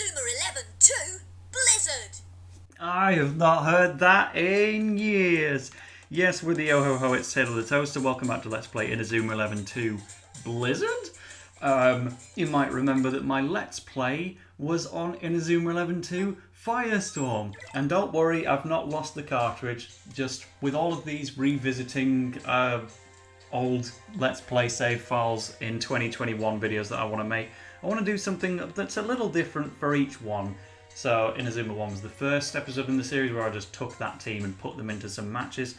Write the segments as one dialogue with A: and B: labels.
A: Inazuma 11 2 Blizzard.
B: I have not heard that in years. Yes, with the yo-ho-ho, it's TaleOfTheToaster. Welcome back to Let's Play Inazuma 11 2 Blizzard. You might remember that my Let's Play was on Inazuma 11 2 Firestorm. And don't worry, I've not lost the cartridge. Just with all of these revisiting old Let's Play save files in 2021 videos that I want to make, I want to do something that's a little different for each one. So Inazuma 1 was the first episode in the series where I just took that team and put them into some matches.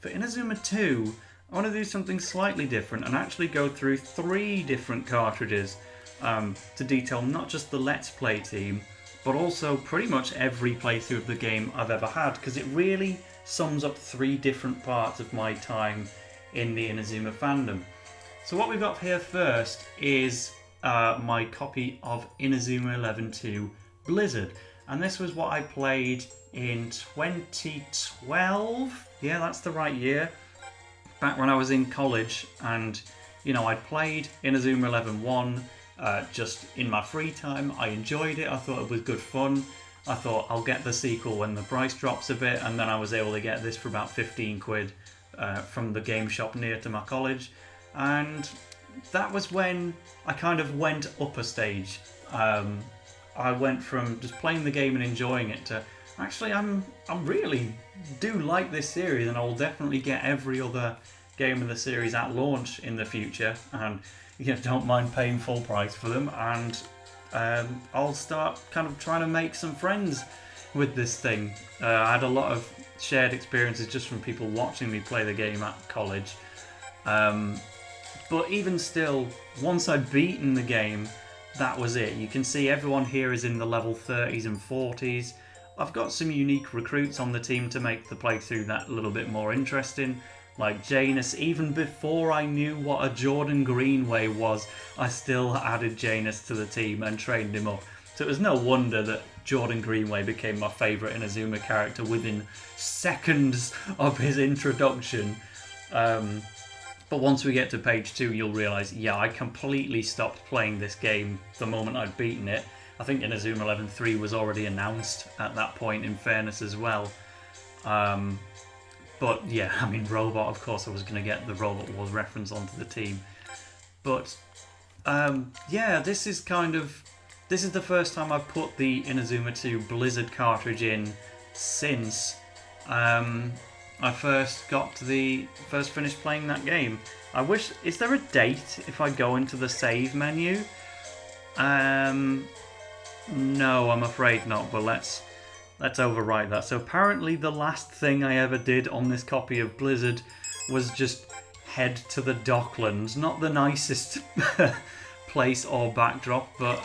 B: For Inazuma 2, I want to do something slightly different and actually go through 3 different cartridges to detail not just the Let's Play team, but also pretty much every playthrough of the game I've ever had, because it really sums up 3 different parts of my time in the Inazuma fandom. So what we've got here first is my copy of Inazuma 11 2 Blizzard, and this was what I played in 2012. Yeah, that's the right year. Back when I was in college, and you know, I'd played Inazuma 11 1 just in my free time. I enjoyed it. I thought it was good fun. I thought I'll get the sequel when the price drops a bit, and then I was able to get this for about 15 quid from the game shop near to my college, and that was when I kind of went up a stage. I went from just playing the game and enjoying it to actually I really do like this series, and I'll definitely get every other game in the series at launch in the future, and you know, don't mind paying full price for them, and I'll start kind of trying to make some friends with this thing. I had a lot of shared experiences just from people watching me play the game at college, but even still, once I'd beaten the game, that was it. You can see everyone here is in the level 30s and 40s. I've got some unique recruits on the team to make the playthrough that a little bit more interesting, like Janus. Even before I knew what a Jordan Greenway was, I still added Janus to the team and trained him up. So it was no wonder that Jordan Greenway became my favourite Inazuma character within seconds of his introduction. But once we get to page 2, you'll realise, yeah, I completely stopped playing this game the moment I'd beaten it. I think Inazuma 11 3 was already announced at that point, in fairness as well. But yeah, I mean, Robot, of course I was going to get the Robot Wars reference onto the team. But yeah, this is the first time I've put the Inazuma 2 Blizzard cartridge in since I first finished playing that game. Is there a date if I go into the save menu? No, I'm afraid not, but let's overwrite that. So apparently the last thing I ever did on this copy of Blizzard was just head to the Docklands. Not the nicest place or backdrop, but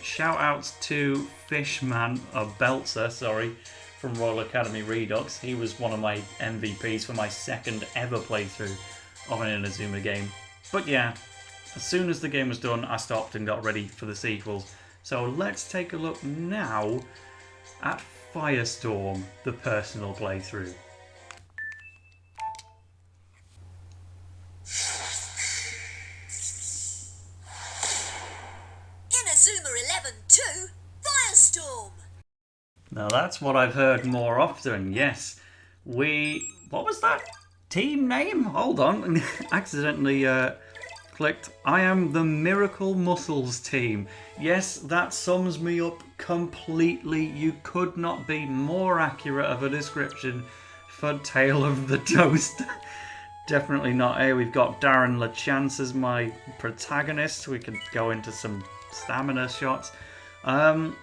B: shout outs to Fishman, Belzer, sorry, from Royal Academy Redux. He was one of my MVPs for my second ever playthrough of an Inazuma game. But yeah, as soon as the game was done, I stopped and got ready for the sequels. So let's take a look now at Firestorm, the personal playthrough.
A: Inazuma 11 2 Firestorm.
B: Now that's what I've heard more often, yes. What was that team name? Hold on, accidentally clicked. I am the Miracle Muscles team. Yes, that sums me up completely. You could not be more accurate of a description for Tale of the Toaster. Definitely not. Here we've got Darren LaChance as my protagonist. We could go into some stamina shots. And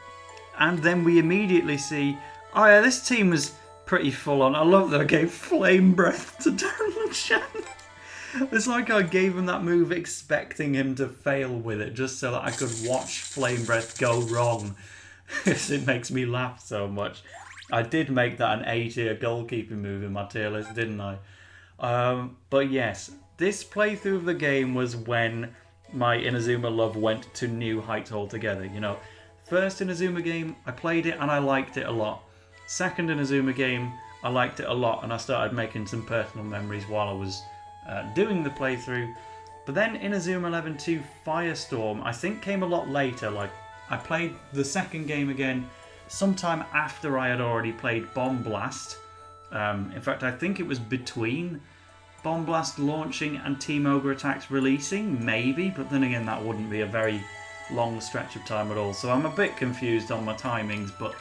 B: then we immediately see, oh yeah, this team was pretty full on. I love that I gave Flame Breath to Darren LaChance. It's like I gave him that move expecting him to fail with it, just so that I could watch Flame Breath go wrong. It makes me laugh so much. I did make that an A-tier goalkeeping move in my tier list, didn't I? But yes, this playthrough of the game was when my Inazuma love went to new heights altogether. You know, first Inazuma game, I played it and I liked it a lot. Second Inazuma game, I liked it a lot, and I started making some personal memories while I was doing the playthrough. But then Inazuma 11 2 Firestorm, I think, came a lot later, like I played the second game again sometime after I had already played Bomb Blast. In fact, I think it was between Bomb Blast launching and Team Ogre Attacks releasing, maybe, but then again that wouldn't be a very long stretch of time at all, so I'm a bit confused on my timings. But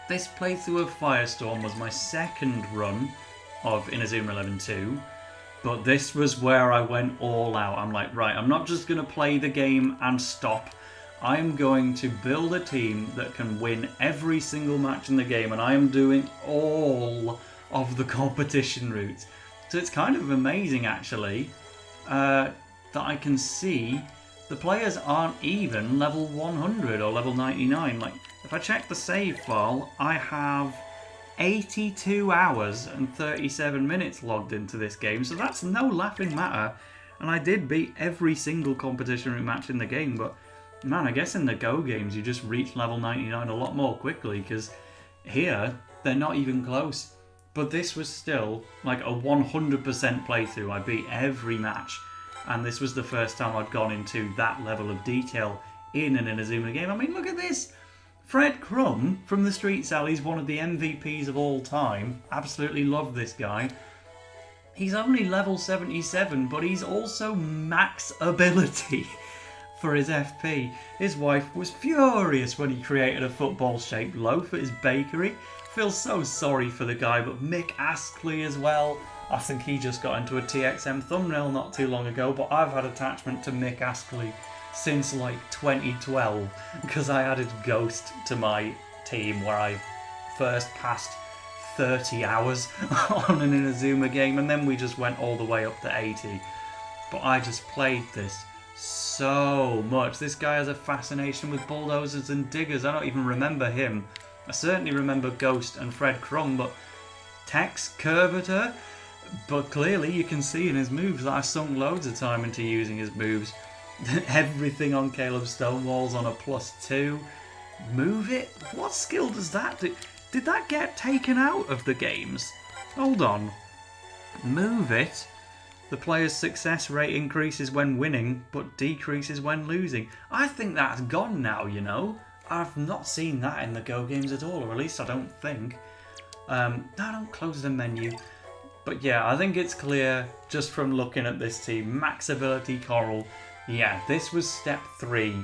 B: this playthrough of Firestorm was my second run of Inazuma 11 2, but this was where I went all out. I'm like, right, I'm not just going to play the game and stop. I'm going to build a team that can win every single match in the game, and I am doing all of the competition routes. So it's kind of amazing, actually, that I can see the players aren't even level 100 or level 99. Like, if I check the save file, I have 82 hours and 37 minutes logged into this game, so that's no laughing matter. And I did beat every single competition route match in the game, but man, I guess in the Go games you just reach level 99 a lot more quickly, because here they're not even close. But this was still like a 100% playthrough. I beat every match, and this was the first time I'd gone into that level of detail in an Inazuma game. I mean, look at this! Fred Crumb from the Street Sally's one of the MVPs of all time. Absolutely love this guy. He's only level 77, but he's also max ability for his FP. His wife was furious when he created a football-shaped loaf at his bakery. Feel so sorry for the guy, but Mick Astley as well. I think he just got into a TXM thumbnail not too long ago, but I've had attachment to Mick Astley since like 2012, because I added Ghost to my team where I first passed 30 hours on an Inazuma game, and then we just went all the way up to 80. But I just played this so much. This guy has a fascination with bulldozers and diggers. I don't even remember him. I certainly remember Ghost and Fred Crumb, but Tex Curvator. But clearly you can see in his moves that I sunk loads of time into using his moves. Everything on Caleb Stonewall's on a +2. Move it? What skill does that do? Did that get taken out of the games? Hold on. Move it. The player's success rate increases when winning, but decreases when losing. I think that's gone now, you know. I've not seen that in the Go games at all, or at least I don't think. No, don't close the menu. But yeah, I think it's clear just from looking at this team. Max ability Coral. Yeah, this was step 3.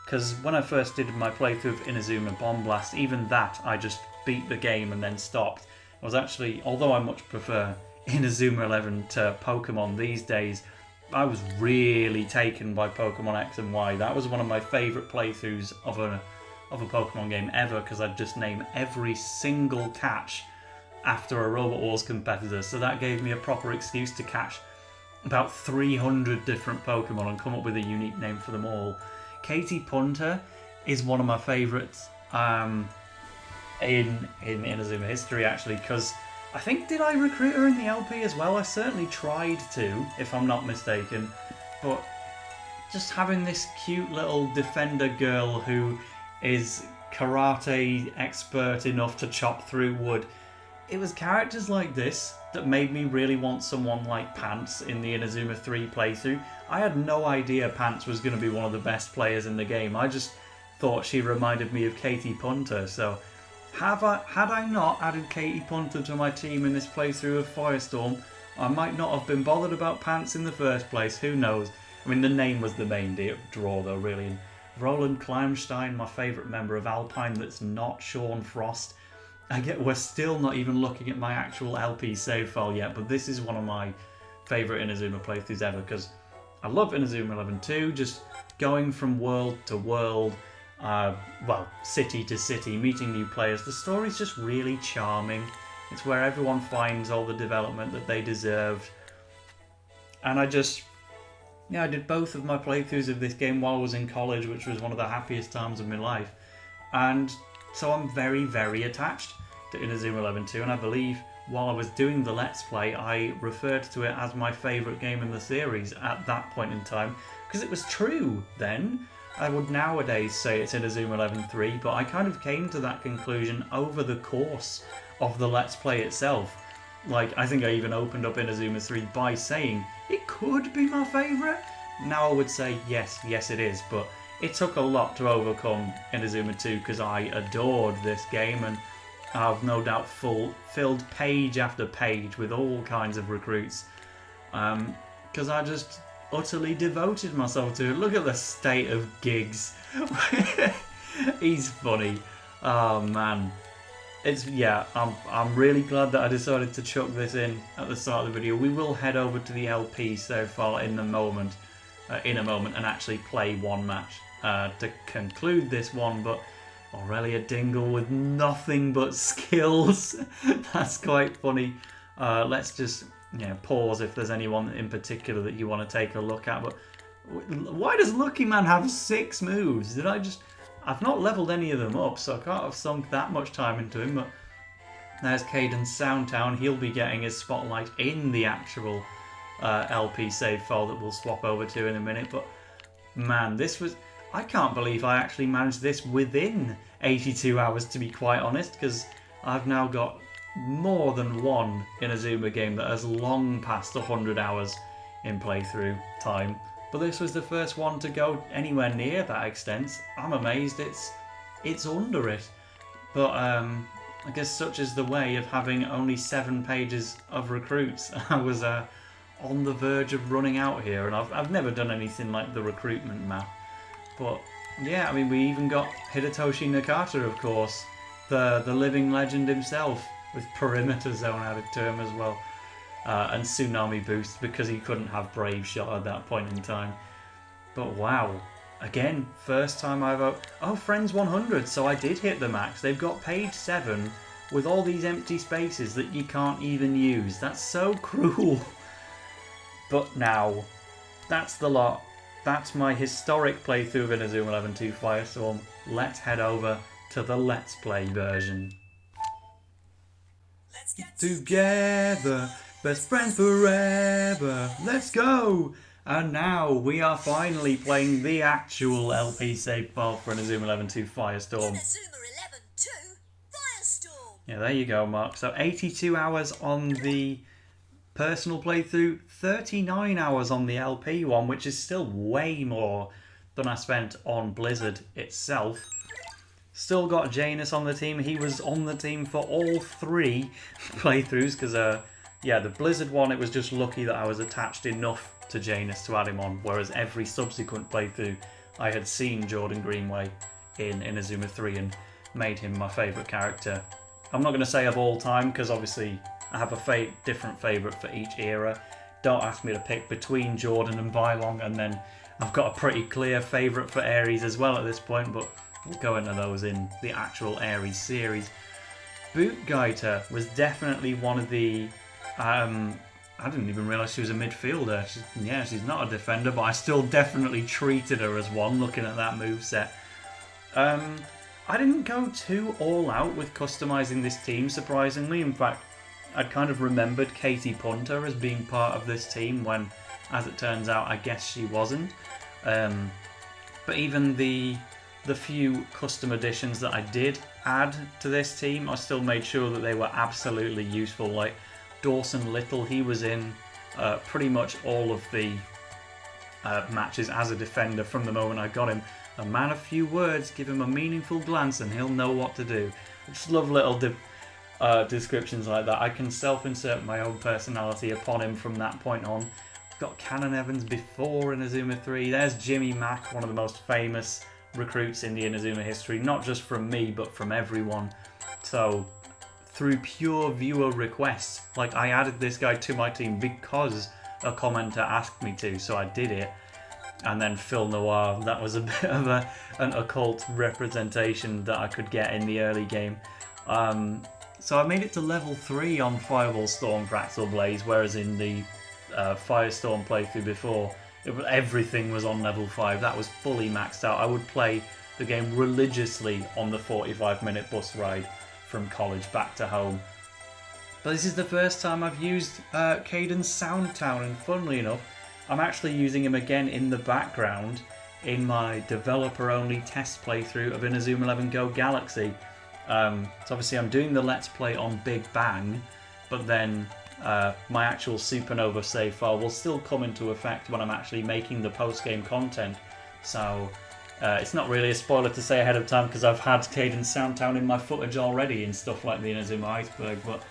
B: Because when I first did my playthrough of Inazuma Bomb Blast, even that I just beat the game and then stopped. I was actually, although I much prefer Inazuma 11 to Pokemon these days, I was really taken by Pokemon X and Y. That was one of my favourite playthroughs of a Pokemon game ever, because I'd just name every single catch after a Robot Wars competitor. So that gave me a proper excuse to catch about 300 different Pokemon and come up with a unique name for them all. Katie Punter is one of my favourites in Inazuma history, actually, because I think, did I recruit her in the LP as well? I certainly tried to, if I'm not mistaken. But just having this cute little defender girl who is karate expert enough to chop through wood. It was characters like this that made me really want someone like Pants in the Inazuma 3 playthrough. I had no idea Pants was going to be one of the best players in the game. I just thought she reminded me of Katie Punter. So had I not added Katie Punter to my team in this playthrough of Firestorm, I might not have been bothered about Pants in the first place. Who knows? I mean, the name was the main draw though, really. And Roland Kleinstein, my favourite member of Alpine that's not Sean Frost. We're still not even looking at my actual LP save file yet, but this is one of my favourite Inazuma playthroughs ever, because I love Inazuma 11 2, just going from world to world, city to city, meeting new players. The story's just really charming. It's where everyone finds all the development that they deserved. And I did both of my playthroughs of this game while I was in college, which was one of the happiest times of my life. And so I'm very, very attached to Inazuma 11 2, and I believe while I was doing the Let's Play, I referred to it as my favourite game in the series at that point in time, because it was true then. I would nowadays say it's Inazuma 11 3, but I kind of came to that conclusion over the course of the Let's Play itself. Like, I think I even opened up Inazuma 3 by saying it could be my favourite. Now I would say yes it is, but it took a lot to overcome Inazuma 2 because I adored this game, and I've no doubt filled page after page with all kinds of recruits because I just utterly devoted myself to it. Look at the state of Gigs. He's funny. Oh man. I'm really glad that I decided to chuck this in at the start of the video. We will head over to the LP so far in a moment, and actually play one match to conclude this one. But Aurelia Dingle with nothing but skills. That's quite funny. Let's just pause if there's anyone in particular that you want to take a look at. But why does Lucky Man have 6 moves? I've not leveled any of them up, so I can't have sunk that much time into him. But there's Caden Soundtown. He'll be getting his spotlight in the actual LP save file that we'll swap over to in a minute. But man, I can't believe I actually managed this within 82 hours, to be quite honest, because I've now got more than one Inazuma game that has long passed 100 hours in playthrough time. But this was the first one to go anywhere near that extent. I'm amazed it's under it. But I guess such is the way of having only 7 pages of recruits. I was on the verge of running out here, and I've never done anything like the recruitment map. But yeah, I mean, we even got Hidetoshi Nakata, of course, the living legend himself, with Perimeter Zone added to him as well. And Tsunami Boost because he couldn't have Brave Shot at that point in time. But wow, again, first time Friends 100, so I did hit the max. They've got page 7 with all these empty spaces that you can't even use. That's so cruel. But now, that's the lot. That's my historic playthrough of Inazuma 11 2 Firestorm. Let's head over to the Let's Play version.
A: Let's get
B: Together, best friends forever, let's go! And now we are finally playing the actual LP save file for Inazuma 11 2 Firestorm.
A: Inazuma 11 2 Firestorm.
B: Yeah, there you go, Mark. So 82 hours on the personal playthrough, 39 hours on the LP one, which is still way more than I spent on Blizzard itself. Still got Janus on the team. He was on the team for all 3 playthroughs because, the Blizzard one, it was just lucky that I was attached enough to Janus to add him on, whereas every subsequent playthrough I had seen Jordan Greenway in Inazuma 3 and made him my favourite character. I'm not going to say of all time because obviously I have a different favourite for each era. Don't ask me to pick between Jordan and Bylong, and then I've got a pretty clear favourite for Ares as well at this point, but we'll go into those in the actual Ares series. Boot Gaita was definitely one of the... I didn't even realise she was a midfielder. She's not a defender, but I still definitely treated her as one, looking at that moveset. I didn't go too all out with customising this team, surprisingly. In fact, I'd kind of remembered Katie Punter as being part of this team when, as it turns out, I guess she wasn't. But even the few custom additions that I did add to this team, I still made sure that they were absolutely useful. Like Dawson Little, he was in pretty much all of the matches as a defender from the moment I got him. A man of few words, give him a meaningful glance and he'll know what to do. I just love little descriptions like that. I can self-insert my own personality upon him from that point on. We've got Cannon Evans before Inazuma 3. There's Jimmy Mack, one of the most famous recruits in the Inazuma history, not just from me but from everyone. So through pure viewer requests, like I added this guy to my team because a commenter asked me to, so I did it. And then Phil Noir, that was a bit of an occult representation that I could get in the early game. So I made it to level 3 on Fireball Storm Fractal Blaze, whereas in the Firestorm playthrough before, everything was on level 5. That was fully maxed out. I would play the game religiously on the 45-minute bus ride from college back to home. But this is the first time I've used Caden Soundtown, and funnily enough, I'm actually using him again in the background in my developer-only test playthrough of Inazuma 11 Go Galaxy. So obviously I'm doing the Let's Play on Big Bang, but then my actual Supernova save file will still come into effect when I'm actually making the post-game content. So It's not really a spoiler to say ahead of time because I've had Caden's Soundtown in my footage already and stuff like the Inazuma Iceberg, but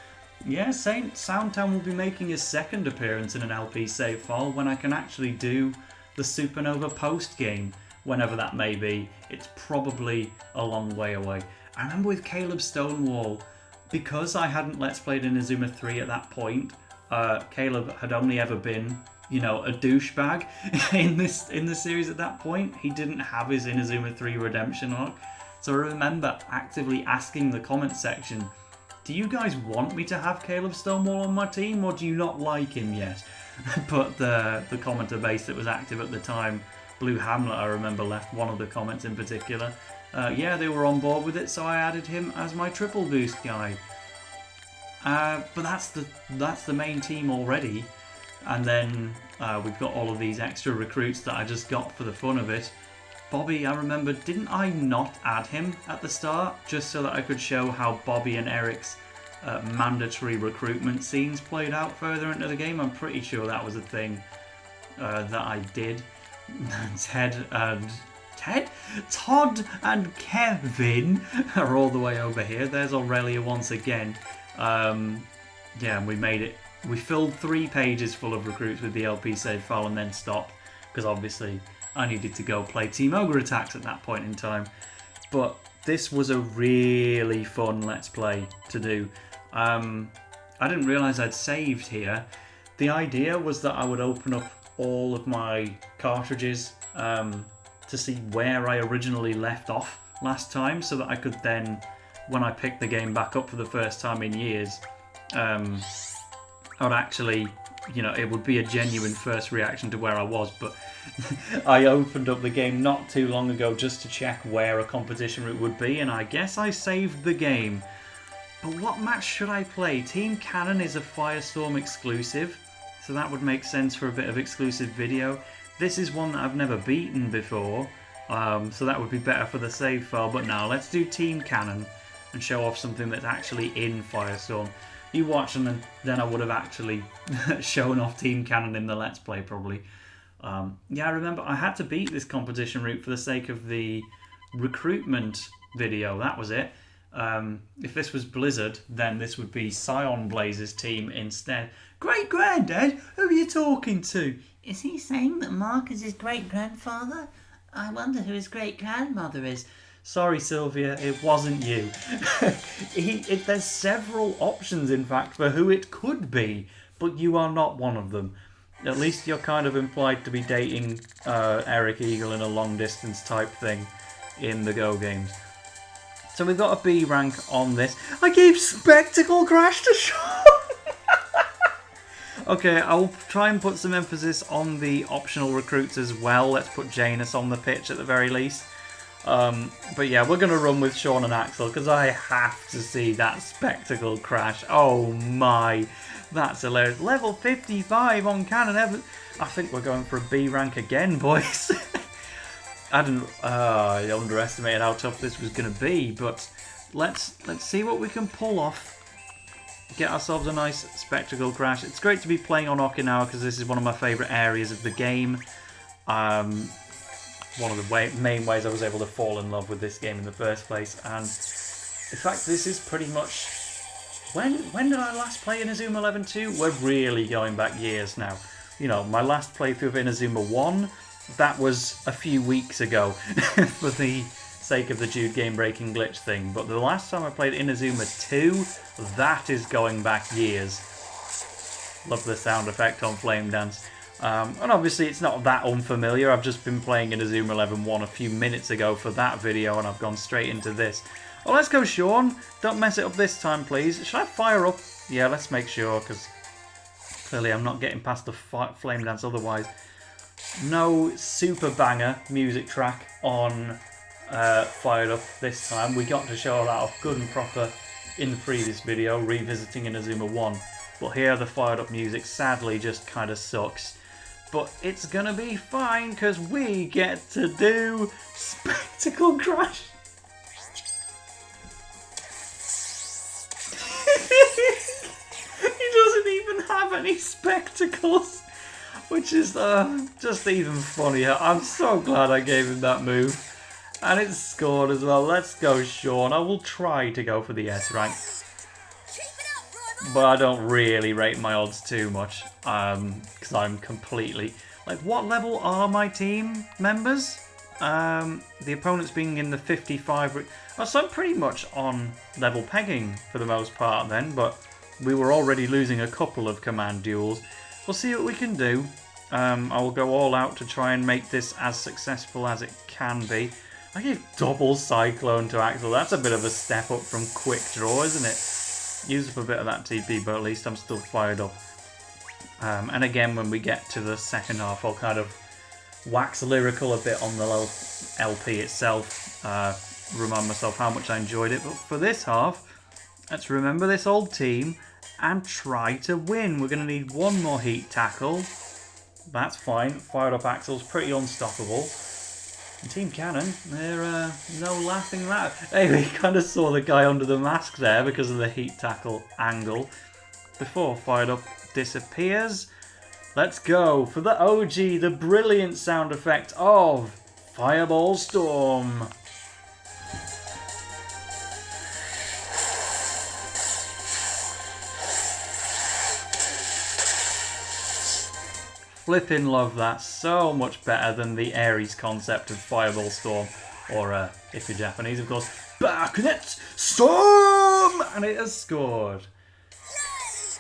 B: yeah, Soundtown will be making his second appearance in an LP save file when I can actually do the Supernova post game, whenever that may be. It's probably a long way away. I remember with Caleb Stonewall, because I hadn't Let's Played Inazuma 3 at that point, Caleb had only ever been, you know, a douchebag in the series at that point. He didn't have his Inazuma 3 redemption arc. So I remember actively asking the comment section, do you guys want me to have Caleb Stonewall on my team, or do you not like him yet? But the commenter base that was active at the time, Blue Hamlet, I remember, left one of the comments in particular. Yeah, they were on board with it, so I added him as my triple boost guy. But that's the main team already. And then we've got all of these extra recruits that I just got for the fun of it. Bobby, I remember, didn't I not add him at the start just so that I could show how Bobby and Eric's mandatory recruitment scenes played out further into the game? I'm pretty sure that was a thing that I did. Todd and Kevin are all the way over here. There's Aurelia once again. Yeah, and we made it. We filled 3 pages full of recruits with the LP save file and then stopped because obviously I needed to go play Team Ogre Attacks at that point in time. But this was a really fun Let's Play to do. I didn't realise I'd saved here. The idea was that I would open up all of my cartridges to see where I originally left off last time, so that I could then, when I picked the game back up for the first time in years, I would actually, you know, it would be a genuine first reaction to where I was. But I opened up the game not too long ago just to check where a competition route would be, and I guess I saved the game. But what match should I play? Team Canon is a Firestorm exclusive, so that would make sense for a bit of exclusive video. This is one that I've never beaten before, so that would be better for the save file. But now let's do Team Canon and show off something that's actually in Firestorm. You watch and then I would have actually shown off Team Canon in the Let's Play probably. Yeah, I remember I had to beat this competition route for the sake of the recruitment video. That was it. If this was Blizzard, then this would be Scion Blaze's team instead. Great Granddad? Who are you talking to?
C: Is he saying that Mark is his great-grandfather? I wonder who his great-grandmother is.
B: Sorry, Sylvia, it wasn't you. There's several options, in fact, for who it could be, but you are not one of them. At least you're kind of implied to be dating Eric Eagle in a long-distance type thing in the Go games. So we've got a B rank on this. I gave Spectacle Crash to Sean! Okay, I'll try and put some emphasis on the optional recruits as well. Let's put Janus on the pitch at the very least. But yeah, we're going to run with Sean and Axel because I have to see that Spectacle Crash. Oh my, that's hilarious. Level 55 on Canon. I think we're going for a B rank again, boys. I underestimated how tough this was going to be, but let's see what we can pull off. Get ourselves a nice Spectacle Crash. It's great to be playing on Okinawa because this is one of my favourite areas of the game. One of the main ways I was able to fall in love with this game in the first place. And in fact, this is pretty much... When did I last play Inazuma 11 2? We're really going back years now. You know, my last playthrough of Inazuma 1, that was a few weeks ago for the sake of the Jude game breaking glitch thing. But the last time I played Inazuma 2, that is going back years. Love the sound effect on Flame Dance. And obviously it's not that unfamiliar. I've just been playing Inazuma 11 1 a few minutes ago for that video and I've gone straight into this. Well, let's go, Sean. Don't mess it up this time, please. Should I fire up? Yeah, let's make sure, because clearly I'm not getting past the Flame Dance otherwise. No super banger music track on Fired Up this time. We got to show that off good and proper in the previous video, revisiting Inazuma 1. But here the Fired Up music sadly just kind of sucks. But it's gonna be fine because we get to do Spectacle Crash. He doesn't even have any spectacles, which is just even funnier. I'm so glad I gave him that move. And it's scored as well. Let's go, Sean. I will try to go for the S rank.
A: Keep it up, rival.
B: But I don't really rate my odds too much. Because I'm completely... Like, what level are my team members? The opponents being in the 55... Oh, so I'm pretty much on level pegging for the most part then. But we were already losing a couple of command duels. We'll see what we can do. I will go all out to try and make this as successful as it can be. I gave double Cyclone to Axel. That's a bit of a step up from Quick Draw, isn't it? Use up a bit of that TP, but at least I'm still fired up. And again, when we get to the second half, I'll kind of wax lyrical a bit on the LP itself. Remind myself how much I enjoyed it. But for this half, let's remember this old team and try to win. We're going to need one more heat tackle. That's fine. Fired up Axel's pretty unstoppable. And Team Canon, they're no laughing matter. Hey, we kind of saw the guy under the mask there because of the heat tackle angle. Before Fired Up disappears, let's go for the OG, the brilliant sound effect of Fireball Storm. Flippin' love that. So much better than the Ares concept of Fireball Storm. Or, if you're Japanese, of course, Backnet Storm! And it has scored.
A: Yay!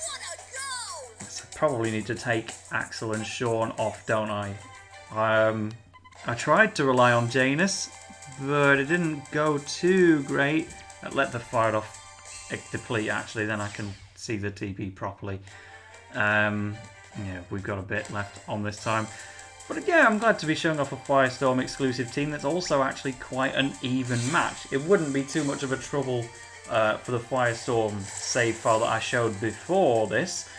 A: What a goal!
B: So I probably need to take Axel and Sean off, don't I? I tried to rely on Janus, but it didn't go too great. Let the fired off deplete, actually, then I can see the TP properly. Yeah, we've got a bit left on this time. But yeah, I'm glad to be showing off a Firestorm exclusive team that's also actually quite an even match. It wouldn't be too much of a trouble for the Firestorm save file that I showed before this.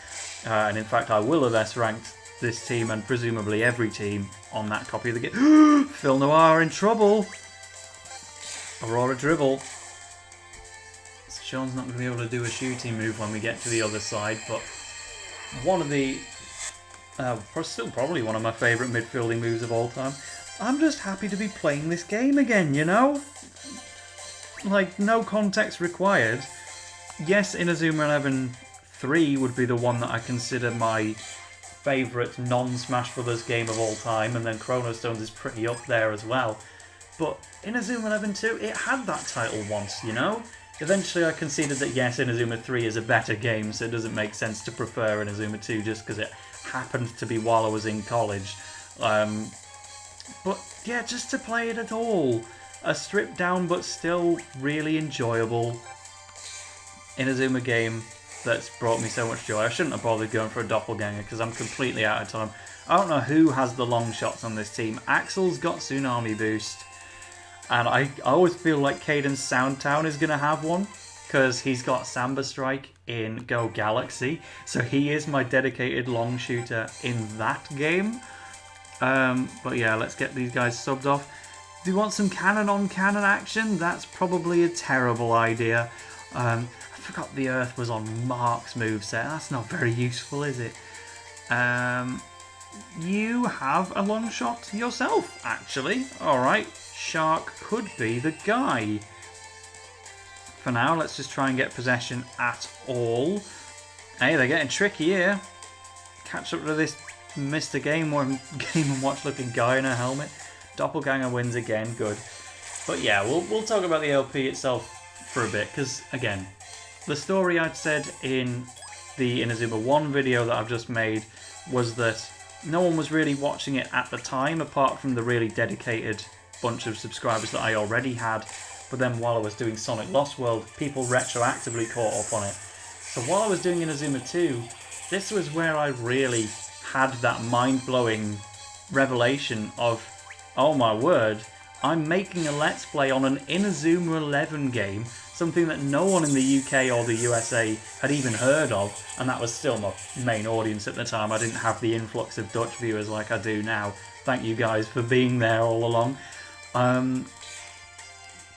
B: And in fact, I will have S-ranked this team and presumably every team on that copy of the game. Phil Noir in trouble. Aurora Dribble. So Sean's not going to be able to do a shooting move when we get to the other side, but one of the... still probably one of my favourite midfielding moves of all time. I'm just happy to be playing this game again, you know? Like, no context required. Yes, Inazuma 11 3 would be the one that I consider my favourite non-Smash Brothers game of all time, and then Chrono Stones is pretty up there as well. But Inazuma 11 2, it had that title once, you know? Eventually I conceded that yes, Inazuma 3 is a better game, so it doesn't make sense to prefer Inazuma 2 just because it happened to be while I was in college. But yeah, just to play it at all. A stripped down but still really enjoyable Inazuma game that's brought me so much joy. I shouldn't have bothered going for a doppelganger because I'm completely out of time. I don't know who has the long shots on this team. Axel's got Tsunami Boost. And I always feel like Caden's Soundtown is going to have one because he's got Samba Strike in Go Galaxy. So he is my dedicated long shooter in that game. But yeah, let's get these guys subbed off. Do you want some cannon on cannon action? That's probably a terrible idea. I forgot the Earth was on Mark's moveset. That's not very useful, is it? You have a long shot yourself, actually. Alright, Shark could be the guy. For now, let's just try and get possession at all. Hey, they're getting tricky here. Catch up to this Mr. Game & Watch looking guy in a helmet. Doppelganger wins again, good. But yeah, we'll talk about the LP itself for a bit, because again, the story I'd said in the Inazuma 1 video that I've just made was that no one was really watching it at the time, apart from the really dedicated bunch of subscribers that I already had. But then while I was doing Sonic Lost World, people retroactively caught up on it. So while I was doing Inazuma 2, this was where I really had that mind-blowing revelation of, oh my word, I'm making a Let's Play on an Inazuma 11 game, something that no one in the UK or the USA had even heard of, and that was still my main audience at the time. I didn't have the influx of Dutch viewers like I do now. Thank you guys for being there all along.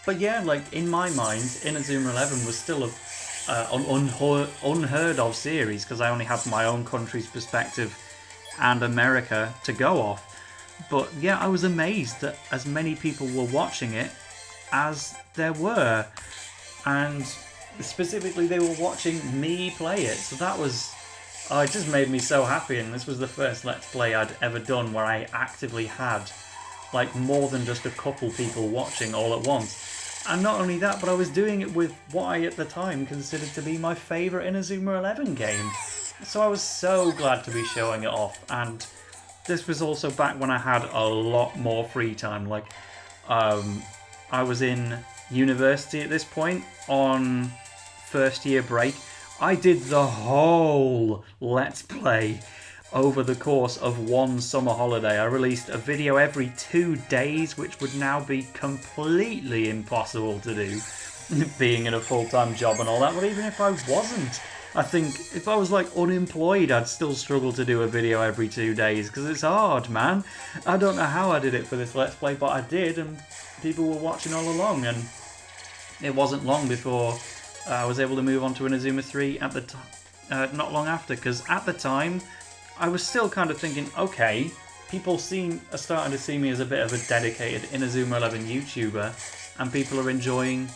B: But yeah, like in my mind, Inazuma 11 was still an unheard of series because I only had my own country's perspective and America to go off. But yeah, I was amazed that as many people were watching it as there were. And specifically, they were watching me play it. So that was... Oh, it just made me so happy. And this was the first Let's Play I'd ever done where I actively had like more than just a couple people watching all at once. And not only that, but I was doing it with what I at the time considered to be my favourite Inazuma 11 game. So I was so glad to be showing it off. And this was also back when I had a lot more free time. Like, I was in university at this point on first year break. I did the whole Let's Play over the course of one summer holiday. I released a video every 2 days, which would now be completely impossible to do, being in a full-time job and all that. But even if I wasn't, I think if I was like unemployed, I'd still struggle to do a video every 2 days, because it's hard, man. I don't know how I did it for this Let's Play, but I did, and people were watching all along, and it wasn't long before I was able to move on to Inazuma 3 at the not long after, because at the time I was still kind of thinking, okay, people are starting to see me as a bit of a dedicated Inazuma 11 YouTuber, and people are enjoying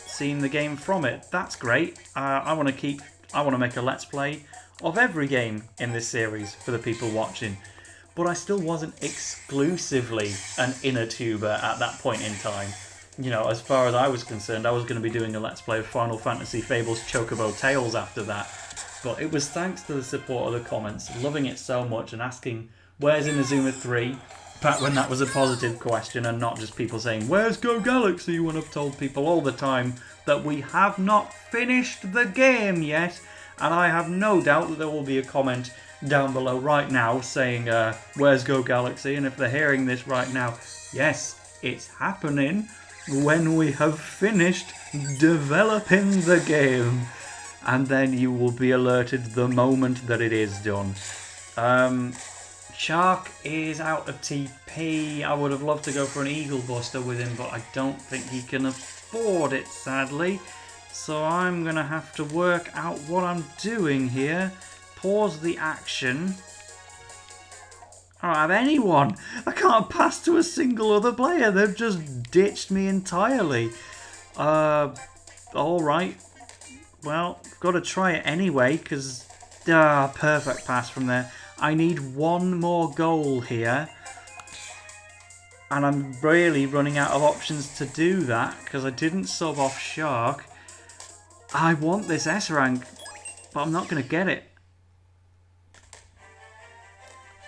B: seeing the game from it. That's great. I want to make a Let's Play of every game in this series for the people watching. But I still wasn't exclusively an Inatuber at that point in time. You know, as far as I was concerned, I was going to be doing a Let's Play of Final Fantasy Fables Chocobo Tales after that. But it was thanks to the support of the comments, loving it so much and asking, where's Inazuma 3? Back when that was a positive question and not just people saying, where's Go Galaxy? When I've told people all the time that we have not finished the game yet. And I have no doubt that there will be a comment down below right now saying, where's Go Galaxy? And if they're hearing this right now, yes, it's happening when we have finished developing the game. And then you will be alerted the moment that it is done. Shark is out of TP. I would have loved to go for an Eagle Buster with him, but I don't think he can afford it, sadly. So I'm going to have to work out what I'm doing here. Pause the action. I don't have anyone. I can't pass to a single other player. They've just ditched me entirely. Alright. Well, I've got to try it anyway, because... perfect pass from there. I need one more goal here. And I'm really running out of options to do that, because I didn't sub off Shark. I want this S rank, but I'm not going to get it.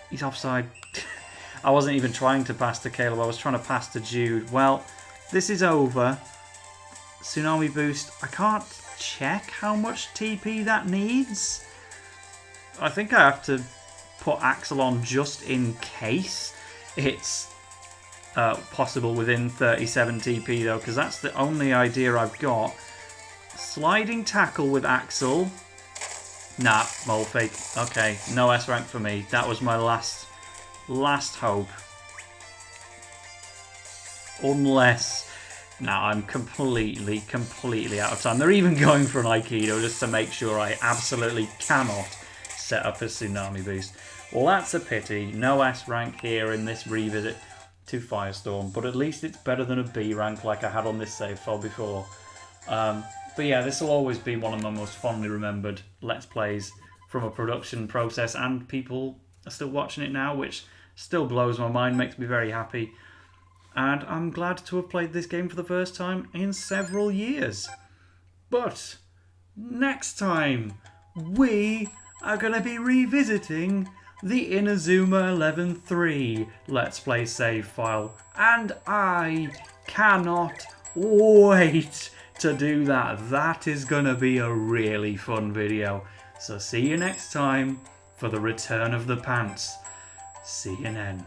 B: He's offside. I wasn't even trying to pass to Caleb, I was trying to pass to Jude. Well, this is over. Tsunami Boost. I can't check how much TP that needs. I think I have to put Axel on just in case it's possible within 37 TP though, because that's the only idea I've got. Sliding tackle with Axel. Nah, mole fake. Okay, no S rank for me. That was my last hope. Unless... Now I'm completely out of time. They're even going for an Aikido just to make sure I absolutely cannot set up a Tsunami Boost. Well, that's a pity. No S rank here in this revisit to Firestorm, but at least it's better than a B rank like I had on this save file before. But yeah, this will always be one of my most fondly remembered Let's Plays from a production process, and people are still watching it now, which still blows my mind, makes me very happy. And I'm glad to have played this game for the first time in several years. But next time, we are going to be revisiting the Inazuma 11 3 Let's Play save file. And I cannot wait to do that. That is going to be a really fun video. So see you next time for the return of the pants. See you then.